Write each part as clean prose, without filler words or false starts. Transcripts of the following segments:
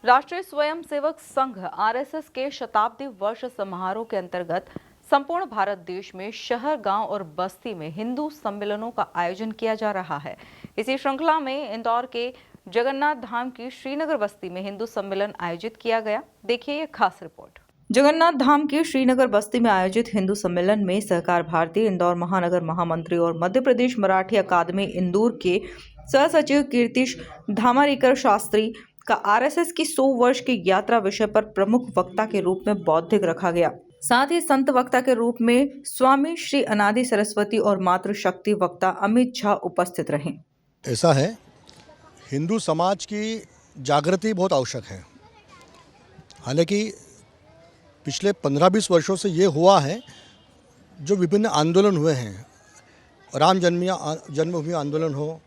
राष्ट्रीय स्वयंसेवक संघ आरएसएस के शताब्दी वर्ष समारोह के अंतर्गत संपूर्ण भारत देश में शहर, गांव और बस्ती में हिंदू सम्मेलनों का आयोजन किया जा रहा है। इसी श्रृंखला में इंदौर के जगन्नाथ धाम की श्रीनगर बस्ती में हिंदू सम्मेलन आयोजित किया गया। देखिए ये खास रिपोर्ट। जगन्नाथ धाम के श्रीनगर बस्ती में आयोजित हिंदू सम्मेलन में सहकार भारती, इंदौर महानगर महामंत्री और मध्य प्रदेश मराठी अकादमी इंदौर के सह सचिव कीर्तिश धामारिकर शास्त्री का आरएसएस की 100 वर्ष की यात्रा विषय पर प्रमुख वक्ता के रूप में बौद्धिक रखा गया। साथ ही संत वक्ता के रूप में स्वामी श्री अनादि सरस्वती और मातृशक्ति वक्ता अमित झा उपस्थित रहे। ऐसा है, हिंदू समाज की जागृति बहुत आवश्यक है। हालांकि पिछले 15-20 वर्षों से ये हुआ है, जो विभिन्न आंदोलन हुए हैं, राम जन्मभूमि आंदोलन हो,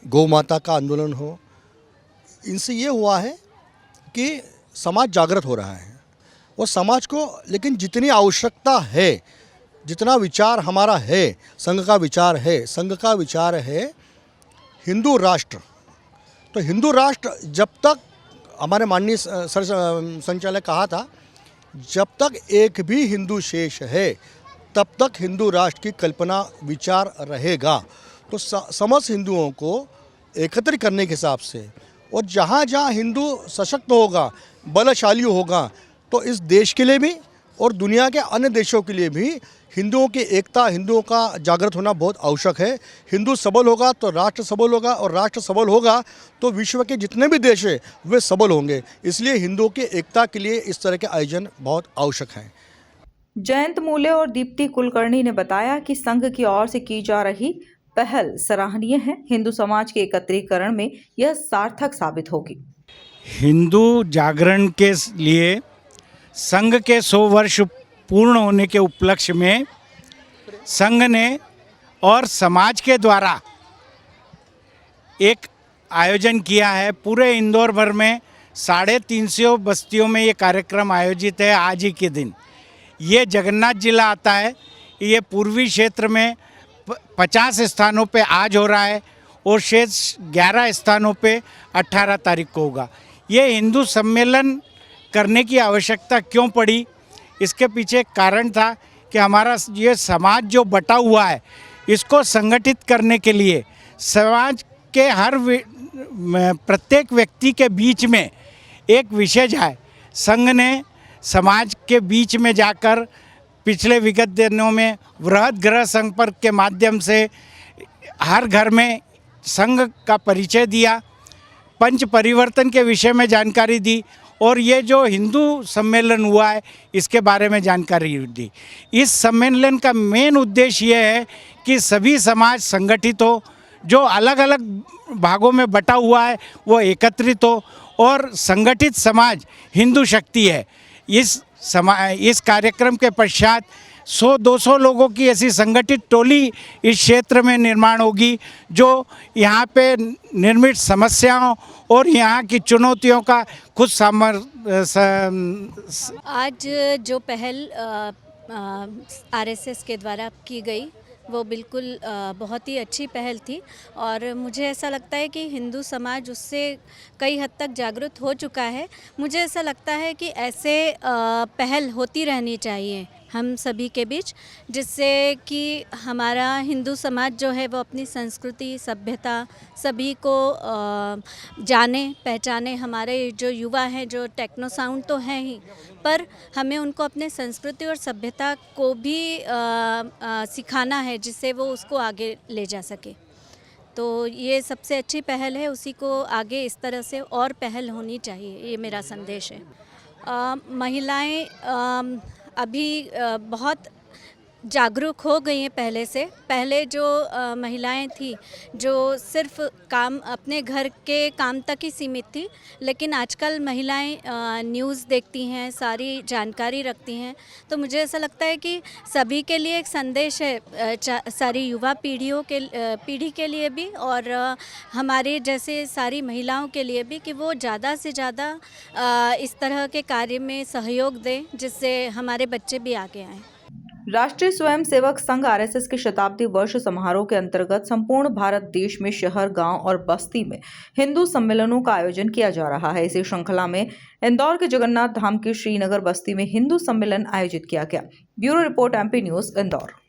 गौ माता का आंदोलन हो, इनसे ये हुआ है कि समाज जागृत हो रहा है। और समाज को लेकिन जितनी आवश्यकता है, जितना विचार हमारा है, संघ का विचार है हिंदू राष्ट्र। तो हिंदू राष्ट्र जब तक, हमारे माननीय संचालक कहा था, जब तक एक भी हिंदू शेष है तब तक हिंदू राष्ट्र की कल्पना विचार रहेगा। तो समस्त हिंदुओं को एकत्रित करने के हिसाब से, और जहाँ जहाँ हिंदू सशक्त होगा, बलशाली होगा, तो इस देश के लिए भी और दुनिया के अन्य देशों के लिए भी हिंदुओं की एकता, हिंदुओं का जागृत होना बहुत आवश्यक है। हिंदू सबल होगा तो राष्ट्र सबल होगा, और राष्ट्र सबल होगा तो विश्व के जितने भी देश हैं वे सबल होंगे। इसलिए हिंदुओं की एकता के लिए इस तरह के आयोजन बहुत आवश्यक हैं। जयंत मूले और दीप्ति कुलकर्णी ने बताया कि संघ की ओर से की जा रही पहल सराहनीय है। हिंदू समाज के एकत्रीकरण में यह सार्थक साबित होगी। हिंदू जागरण के लिए संघ के 100 वर्ष पूर्ण होने के उपलक्ष्य में संघ ने और समाज के द्वारा एक आयोजन किया है। पूरे इंदौर भर में 350 बस्तियों में ये कार्यक्रम आयोजित है। आज ही के दिन ये जगन्नाथ जिला आता है। ये पूर्वी क्षेत्र में 50 स्थानों पे आज हो रहा है और शेष 11 स्थानों पे 18 तारीख को होगा। ये हिंदू सम्मेलन करने की आवश्यकता क्यों पड़ी, इसके पीछे एक कारण था कि हमारा ये समाज जो बटा हुआ है, इसको संगठित करने के लिए समाज के प्रत्येक व्यक्ति के बीच में एक विषय जाए। संघ ने समाज के बीच में जाकर पिछले विगत दिनों में वृहद गृह संपर्क के माध्यम से हर घर में संघ का परिचय दिया, पंच परिवर्तन के विषय में जानकारी दी, और ये जो हिंदू सम्मेलन हुआ है इसके बारे में जानकारी दी। इस सम्मेलन का मेन उद्देश्य ये है कि सभी समाज संगठित हो, जो अलग अलग भागों में बटा हुआ है वो एकत्रित हो, और संगठित समाज हिंदू शक्ति है। इस कार्यक्रम के पश्चात 100-200 लोगों की ऐसी संगठित टोली इस क्षेत्र में निर्माण होगी, जो यहाँ पे निर्मित समस्याओं और यहाँ की चुनौतियों का खुद आज जो पहल आरएसएस के द्वारा की गई वो बिल्कुल बहुत ही अच्छी पहल थी, और मुझे ऐसा लगता है कि हिंदू समाज उससे कई हद तक जागरूक हो चुका है। मुझे ऐसा लगता है कि ऐसे पहल होती रहनी चाहिए हम सभी के बीच, जिससे कि हमारा हिंदू समाज जो है वो अपनी संस्कृति, सभ्यता सभी को जाने पहचाने। हमारे जो युवा हैं, जो टेक्नो साउंड तो हैं ही, पर हमें उनको अपने संस्कृति और सभ्यता को भी सिखाना है, जिससे वो उसको आगे ले जा सके। तो ये सबसे अच्छी पहल है, उसी को आगे इस तरह से और पहल होनी चाहिए, ये मेरा संदेश है। महिलाएं अभी बहुत जागरूक हो गई हैं पहले से। पहले जो महिलाएं थी जो सिर्फ काम, अपने घर के काम तक ही सीमित थी, लेकिन आजकल महिलाएं न्यूज़ देखती हैं, सारी जानकारी रखती हैं। तो मुझे ऐसा लगता है कि सभी के लिए एक संदेश है, सारी युवा पीढ़ी के लिए भी, और हमारे जैसे सारी महिलाओं के लिए भी, कि वो ज़्यादा से ज़्यादा इस तरह के कार्य में सहयोग दें, जिससे हमारे बच्चे भी आगे आएँ। राष्ट्रीय स्वयंसेवक संघ आरएसएस के शताब्दी वर्ष समारोह के अंतर्गत संपूर्ण भारत देश में शहर, गांव और बस्ती में हिंदू सम्मेलनों का आयोजन किया जा रहा है। इसी श्रृंखला में इंदौर के जगन्नाथ धाम के श्रीनगर बस्ती में हिंदू सम्मेलन आयोजित किया गया। Bureau report, MP news, Indore.